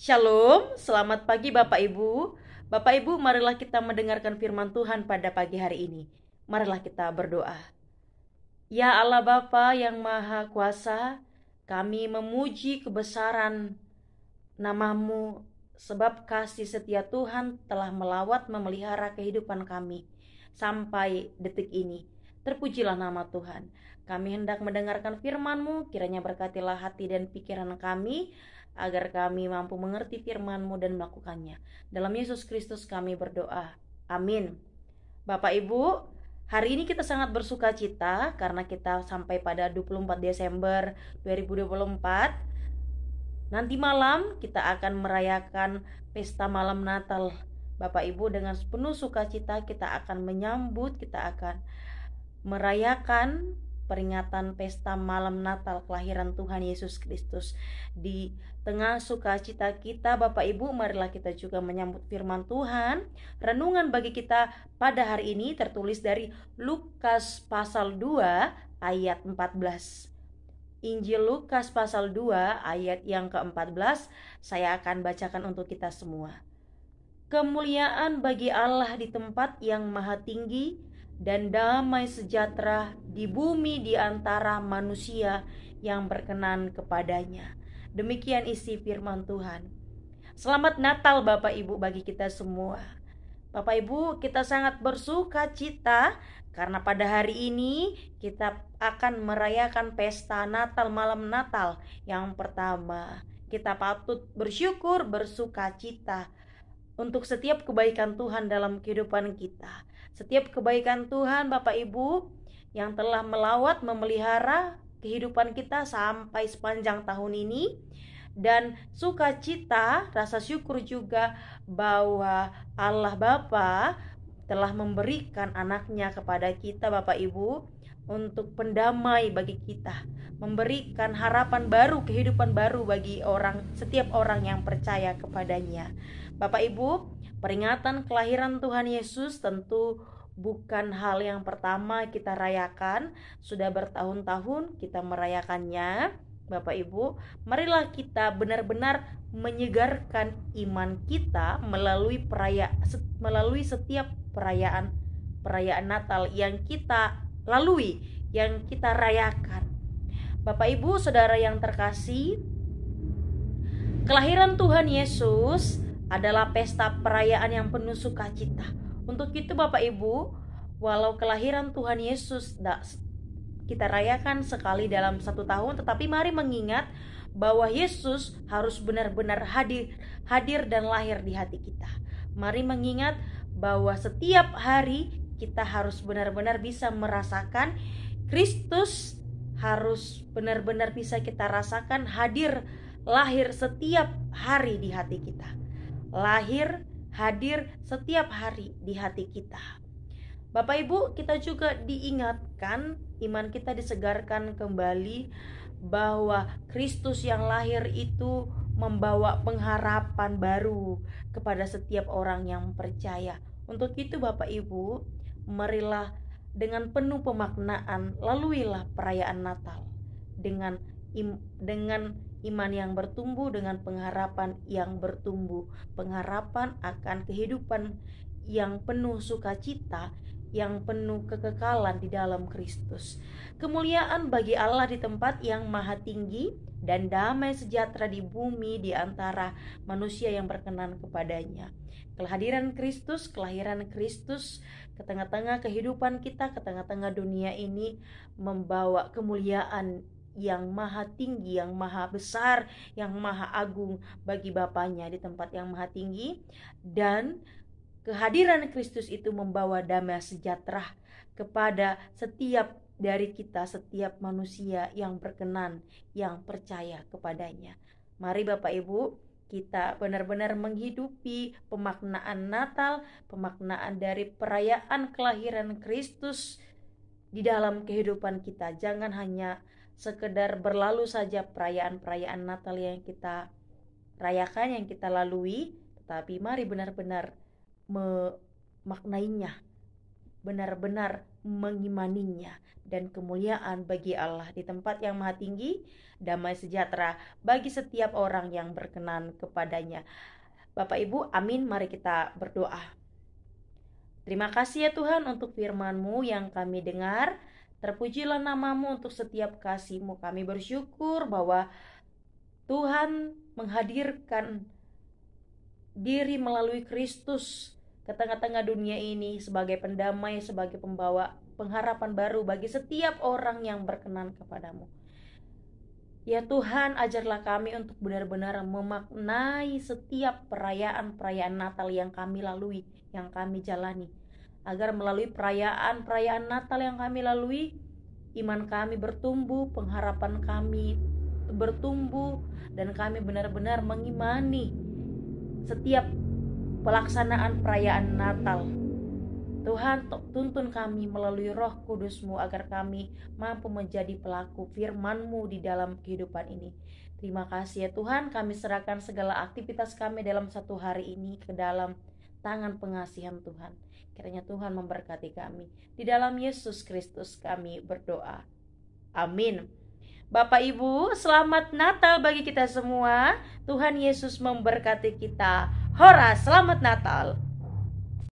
Shalom, selamat pagi Bapak Ibu. Bapak Ibu, marilah kita mendengarkan firman Tuhan pada pagi hari ini. Marilah kita berdoa. Ya Allah Bapa yang Maha Kuasa, kami memuji kebesaran nama-Mu, sebab kasih setia Tuhan telah melawat memelihara kehidupan kami sampai detik ini. Terpujilah nama Tuhan. Kami hendak mendengarkan firman-Mu, kiranya berkatilah hati dan pikiran kami, agar kami mampu mengerti firman-Mu dan melakukannya. Dalam Yesus Kristus kami berdoa. Amin. Bapak Ibu, hari ini kita sangat bersuka cita karena kita sampai pada 24 Desember 2024. Nanti malam kita akan merayakan pesta malam Natal. Bapak Ibu, dengan penuh sukacita kita akan menyambut, kita akan merayakan peringatan pesta malam Natal kelahiran Tuhan Yesus Kristus. Di tengah sukacita kita, Bapak Ibu, marilah kita juga menyambut firman Tuhan. Renungan bagi kita pada hari ini tertulis dari Lukas pasal 2 ayat 14. Injil Lukas pasal 2 ayat yang ke-14 saya akan bacakan untuk kita semua. Kemuliaan bagi Allah di tempat yang maha tinggi dan damai sejahtera di bumi di antara manusia yang berkenan kepadanya. Demikian isi firman Tuhan. Selamat Natal Bapak Ibu bagi kita semua. Bapak Ibu, kita sangat bersuka cita karena pada hari ini kita akan merayakan pesta Natal, malam Natal yang pertama. Kita patut bersyukur, bersuka cita untuk setiap kebaikan Tuhan dalam kehidupan kita. Setiap kebaikan Tuhan Bapak Ibu yang telah melawat, memelihara kehidupan kita sampai sepanjang tahun ini. Dan sukacita, rasa syukur juga bahwa Allah Bapa telah memberikan anaknya kepada kita Bapak Ibu untuk pendamai bagi kita, memberikan harapan baru, kehidupan baru bagi setiap orang yang percaya kepadanya. Bapak Ibu, peringatan kelahiran Tuhan Yesus tentu bukan hal yang pertama kita rayakan, sudah bertahun-tahun kita merayakannya. Bapak Ibu, marilah kita benar-benar menyegarkan iman kita melalui setiap perayaan Natal yang kita lalui, yang kita rayakan. Bapak Ibu, saudara yang terkasih, kelahiran Tuhan Yesus adalah pesta perayaan yang penuh sukacita. Untuk itu Bapak Ibu, walau kelahiran Tuhan Yesus kita rayakan sekali dalam 1 tahun, tetapi mari mengingat bahwa Yesus harus benar-benar hadir dan lahir di hati kita. Mari mengingat bahwa setiap hari kita harus benar-benar bisa merasakan Kristus, harus benar-benar bisa kita rasakan lahir setiap hari di hati kita. Hadir setiap hari di hati kita. Bapak Ibu, kita juga diingatkan, iman kita disegarkan kembali bahwa Kristus yang lahir itu membawa pengharapan baru kepada setiap orang yang percaya. Untuk itu Bapak Ibu, marilah dengan penuh pemaknaan laluilah perayaan Natal dengan iman yang bertumbuh, dengan pengharapan yang bertumbuh, pengharapan akan kehidupan yang penuh sukacita, yang penuh kekekalan di dalam Kristus. Kemuliaan bagi Allah di tempat yang maha tinggi dan damai sejahtera di bumi di antara manusia yang berkenan kepadanya. Kelahiran Kristus, kelahiran Kristus ke tengah-tengah kehidupan kita, ke tengah-tengah dunia ini membawa kemuliaan yang maha tinggi, yang maha besar, yang maha agung bagi Bapanya di tempat yang maha tinggi. Dan kehadiran Kristus itu membawa damai sejahtera kepada setiap dari kita, setiap manusia yang berkenan, yang percaya kepadanya. Mari Bapak Ibu, kita benar-benar menghidupi pemaknaan Natal, pemaknaan dari perayaan kelahiran Kristus di dalam kehidupan kita. Jangan hanya sekedar berlalu saja perayaan-perayaan Natal yang kita rayakan, yang kita lalui, tetapi mari benar-benar memaknainya, benar-benar mengimaninya. Dan kemuliaan bagi Allah di tempat yang maha tinggi, damai sejahtera bagi setiap orang yang berkenan kepadanya. Bapak Ibu, amin. Mari kita berdoa. Terima kasih ya Tuhan untuk firman-Mu yang kami dengar. Terpujilah nama-Mu untuk setiap kasih-Mu. Kami bersyukur bahwa Tuhan menghadirkan diri melalui Kristus ke tengah-tengah dunia ini sebagai pendamai, sebagai pembawa pengharapan baru bagi setiap orang yang berkenan kepadamu. Ya Tuhan, ajarlah kami untuk benar-benar memaknai setiap perayaan-perayaan Natal yang kami lalui, yang kami jalani. Agar melalui perayaan-perayaan Natal yang kami lalui, iman kami bertumbuh, pengharapan kami bertumbuh, dan kami benar-benar mengimani setiap pelaksanaan perayaan Natal. Tuhan, tuntun kami melalui Roh Kudus-Mu agar kami mampu menjadi pelaku firman-Mu di dalam kehidupan ini. Terima kasih ya Tuhan, kami serahkan segala aktivitas kami dalam satu hari ini ke dalam tangan pengasihan Tuhan. Kiranya Tuhan memberkati kami. Di dalam Yesus Kristus kami berdoa. Amin. Bapak Ibu, selamat Natal bagi kita semua. Tuhan Yesus memberkati kita. Hora, selamat Natal.